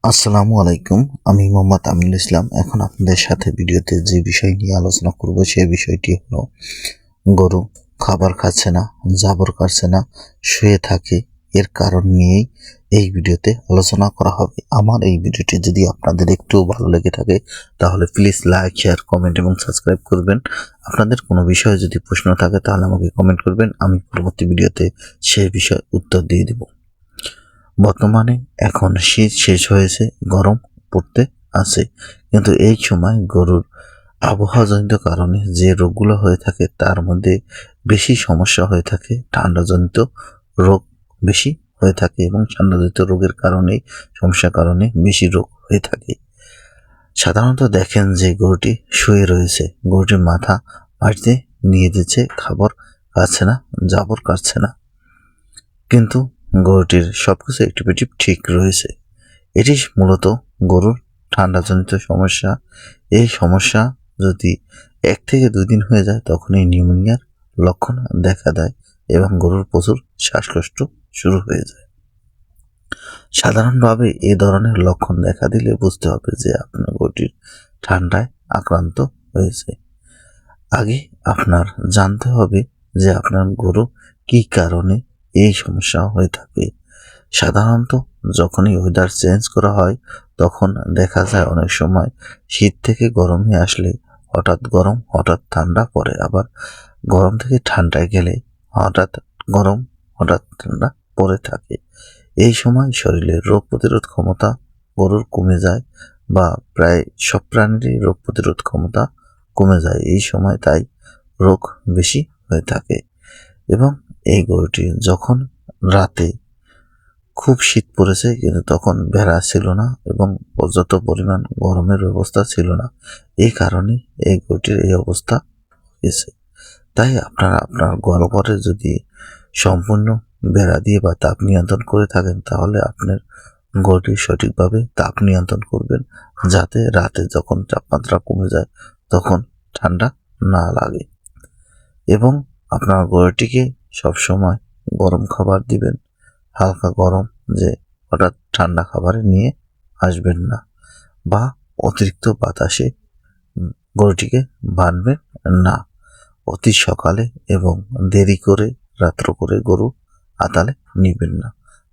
আসসালামু আলাইকুম। আমি মোহাম্মদ আমিনুল ইসলাম। এখন আপনাদের সাথে ভিডিওতে যে বিষয় নিয়ে আলোচনা করব সেই বিষয়টি হলো গরু খাবার খাচ্ছে না, জাবর কাটছে না, শুয়ে থাকে। এর কারণ নিয়েই এই ভিডিওতে আলোচনা করা হবে। আমার এই ভিডিওটি যদি আপনাদের একটু ভালো লেগে থাকে তাহলে প্লিজ লাইক, শেয়ার, কমেন্ট এবং সাবস্ক্রাইব করবেন। আপনাদের কোনো বিষয়ে যদি প্রশ্ন থাকে তাহলে আমাকে কমেন্ট করবেন, আমি পরবর্তী ভিডিওতে সেই বিষয়ে উত্তর দিয়ে দেব। বর্তমানে এখন শীত শেষ হয়েছে, গরম পড়তে আছে, কিন্তু এই সময় গরুর আবহাওয়াজনিত কারণে যে রোগগুলো হয়ে থাকে তার মধ্যে বেশি সমস্যা হয়ে থাকে ঠান্ডাজনিত রোগ বেশি হয়ে থাকে এবং ঠান্ডাজনিত রোগের কারণে সমস্যার কারণে বেশি রোগ হয়ে থাকে। সাধারণত দেখেন যে গরুটি শুয়ে রয়েছে, গরুটির মাথা মাটিতে নিয়ে দিচ্ছে, খাবার খাচ্ছে না, জাবর কাটছে না, কিন্তু গরুটির সবকিছু অ্যাক্টিভিটি ঠিক রয়েছে। এটি মূলত গরুর ঠান্ডাজনিত সমস্যা। এই সমস্যা যদি 1 থেকে 2 দিন হয়ে যায় তখনই নিউমোনিয়ার লক্ষণ দেখা দেয় এবং গরুর প্রচুর শ্বাসকষ্ট শুরু হয়ে যায়। সাধারণভাবে এই ধরনের লক্ষণ দেখা দিলে বুঝতে হবে যে আপনার গরুটির ঠান্ডায় আক্রান্ত হয়েছে। আগে আপনার জানতে হবে যে আপনার গরু কী কারণে এই সমস্যা হয়ে থাকে। সাধারণত যখনই ওয়েদার চেঞ্জ করা হয় তখন দেখা যায় অনেক সময় শীত থেকে গরমে আসলে হঠাৎ গরম হঠাৎ ঠান্ডা পড়ে, আবার গরম থেকে ঠান্ডায় গেলে হঠাৎ গরম হঠাৎ ঠান্ডা পড়ে থাকে। এই সময় শরীরের রোগ প্রতিরোধ ক্ষমতা গরুর কমে যায় বা প্রায় সব প্রাণীরই রোগ প্রতিরোধ ক্ষমতা কমে যায় এই সময়, তাই রোগ বেশি হয়ে থাকে। এবং এই গরুটি যখন রাতে খুব শীত পড়েছে কিন্তু তখন বেড়া ছিল না এবং পর্যাপ্ত পরিমাণ গরমের ব্যবস্থা ছিল না, এই কারণে এই গরুটির এই অবস্থা হয়েছে। তাই আপনারা আপনার গোয়ালঘরে যদি সম্পূর্ণ বেড়া দিয়ে বা তাপ নিয়ন্ত্রণ করে থাকেন তাহলে আপনার গরুটি সঠিকভাবে তাপ নিয়ন্ত্রণ করবেন, যাতে রাতে যখন তাপমাত্রা কমে যায় তখন ঠান্ডা না লাগে। এবং আপনার গরুটিকে সবসময় গরম খাবার দিবেন, হালকা গরম, যে হঠাৎ ঠান্ডা খাবারে নিয়ে আসবেন না, বা অতিরিক্ত বাতাসে গরুটিকে বাঁধবেন না। অতি সকালে এবং দেরি করে রাত্র করে গরু আতালে নিবেন না,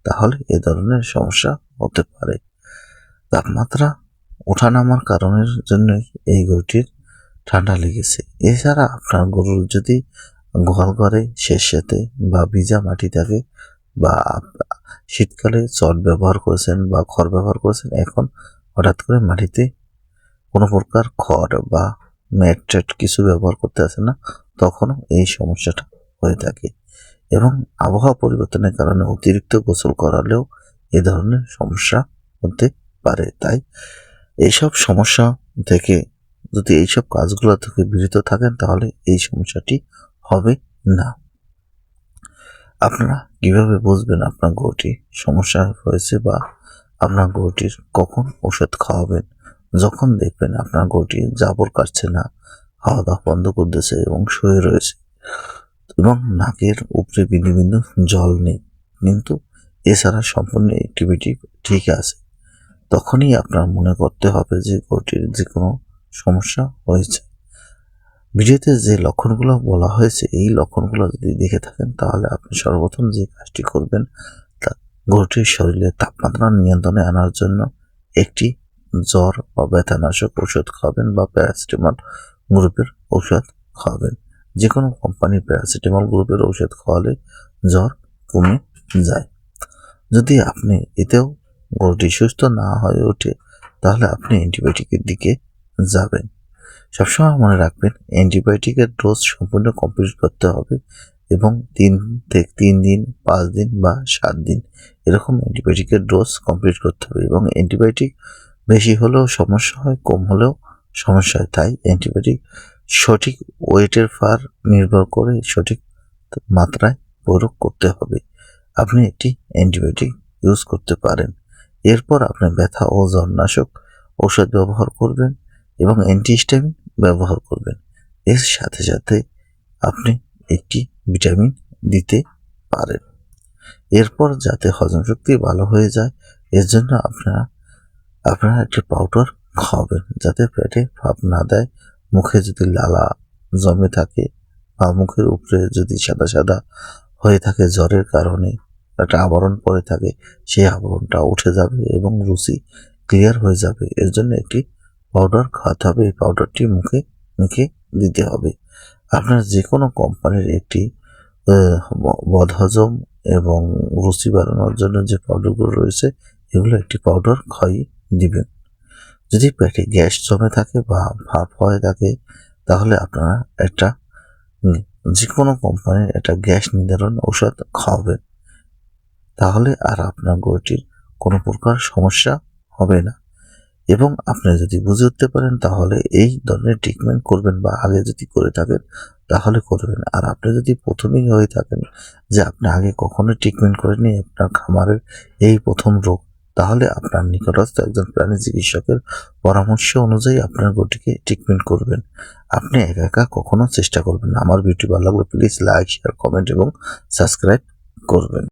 তাহলে এ ধরনের সমস্যা হতে পারে। তাপমাত্রা ওঠানামার কারণের জন্যই এই গরুটির ঠান্ডা লেগেছে। এছাড়া আপনার গরুর যদি গোয়াল ঘরে শেষেতে বা ভিজা মাটি থাকে বা শীতকালে চট ব্যবহার করেছেন বা খড় ব্যবহার করেছেন, এখন হঠাৎ করে মাটিতে কোনো প্রকার খড় বা ম্যাট ট্যাট কিছু ব্যবহার করতে আসে না, তখনও এই সমস্যাটা হয়ে থাকে। এবং আবহাওয়া পরিবর্তনের কারণে অতিরিক্ত গোসল করালেও এ ধরনের সমস্যা হতে পারে। তাই এইসব সমস্যা থেকে যদি এইসব কাজগুলো থেকে বিরত থাকেন তাহলে এই সমস্যাটি হবে না। আপনারা কিভাবে বুঝবেন আপনার গরুটি সমস্যা হয়েছে বা আপনার গরুটির কখন ওষুধ খাওয়াবেন? যখন দেখবেন আপনার গরুটি জাবর কাটছে না, খাওয়া দাওয়া বন্ধ করতেছে এবং শুয়ে রয়েছে এবং নাকের উপরে বিন্দু বিন্দু জল নেই, কিন্তু এছাড়া সম্পূর্ণ অ্যাক্টিভিটি ঠিক আছে, তখনই আপনার মনে করতে হবে যে গরুটির যে কোনো সমস্যা হয়েছে। ভিডিওতে যে লক্ষণগুলো বলা হয়েছে এই লক্ষণগুলো যদি দেখে থাকেন তাহলে আপনি সর্বপ্রথম যে কাজটি করবেন তা গরুটির শরীরে তাপমাত্রা নিয়ন্ত্রণে আনার জন্য একটি জ্বর বা ব্যথানাশক ওষুধ খাওয়াবেন বা প্যারাসিটামল গ্রুপের ঔষধ খাওয়াবেন। যে কোনো কোম্পানির প্যারাসিটামল গ্রুপের ঔষধ খাওয়ালে জ্বর কমে যায়। যদি আপনি এতেও গরুটি সুস্থ না হয়ে ওঠে তাহলে আপনি অ্যান্টিবায়োটিকের দিকে যাবেন। সবসময় মনে রাখবেন অ্যান্টিবায়োটিকের ডোজ সম্পূর্ণ কমপ্লিট করতে হবে এবং 3 দিন 5 দিন বা 7 দিন এরকম অ্যান্টিবায়োটিকের ডোজ কমপ্লিট করতে হবে। এবং অ্যান্টিবায়োটিক বেশি হলেও সমস্যা হয়, কম হলেও সমস্যা হয়, তাই অ্যান্টিবায়োটিক সঠিক ওয়েটের পার নির্ভর করে সঠিক মাত্রায় প্রয়োগ করতে হবে। আপনি একটি অ্যান্টিবায়োটিক ইউজ করতে পারেন। এরপর আপনি ব্যথা ও জ্বরনাশক ঔষধ ব্যবহার করবেন এবং অ্যান্টিহিস্টামিন ব্যবহার করবেন। এর সাথে সাথে আপনি একটি ভিটামিন দিতে পারেন। এরপর যাতে হজম শক্তি ভালো হয়ে যায় এর জন্য আপনারা আপনারা একটি পাউডার খাওয়াবেন যাতে পেটে ভাপ না দেয়। মুখে যদি লালা জমে থাকে বা মুখের উপরে যদি সাদা সাদা হয়ে থাকে জ্বরের কারণে একটা আবরণ পড়ে থাকে, সেই আবরণটা উঠে যাবে এবং রুচি ক্লিয়ার হয়ে যাবে। এর জন্য একটি পাউডার খাওয়াতে হবে। এই পাউডারটি মুখে মেখে দিতে হবে। আপনার যে কোনো কোম্পানির একটি বদহজম এবং রুচি বাড়ানোর জন্য যে পাউডারগুলো রয়েছে এগুলো একটি পাউডার খাইয়ে দিবেন। যদি পেটে গ্যাস জমে থাকে বা ভাপ হয়ে থাকে তাহলে আপনারা একটা যে কোনো কোম্পানির একটা গ্যাস নিবারণ ঔষধ খাওয়াবেন। তাহলে আর আপনার গরুটির কোনো প্রকার সমস্যা হবে না। এবং আপনি যদি বুঝে উঠতে পারেন তাহলে এই ধরনের ট্রিটমেন্ট করবেন বা আগে যদি করে থাকেন তাহলে করবেন। আর আপনি যদি প্রথমেই হয়ে থাকেন যে আপনি আগে কখনো ট্রিটমেন্ট করেননি, আপনার খামারের এই প্রথম রোগ, তাহলে আপনার নিকটস্থ একজন প্রাণী চিকিৎসকের পরামর্শ অনুযায়ী আপনার গরুটিকে ট্রিটমেন্ট করবেন। আপনি একা একা কখনো চেষ্টা করবেন না। আমার ভিডিও ভালো লাগলে প্লিজ লাইক, শেয়ার, কমেন্ট এবং সাবস্ক্রাইব করবেন।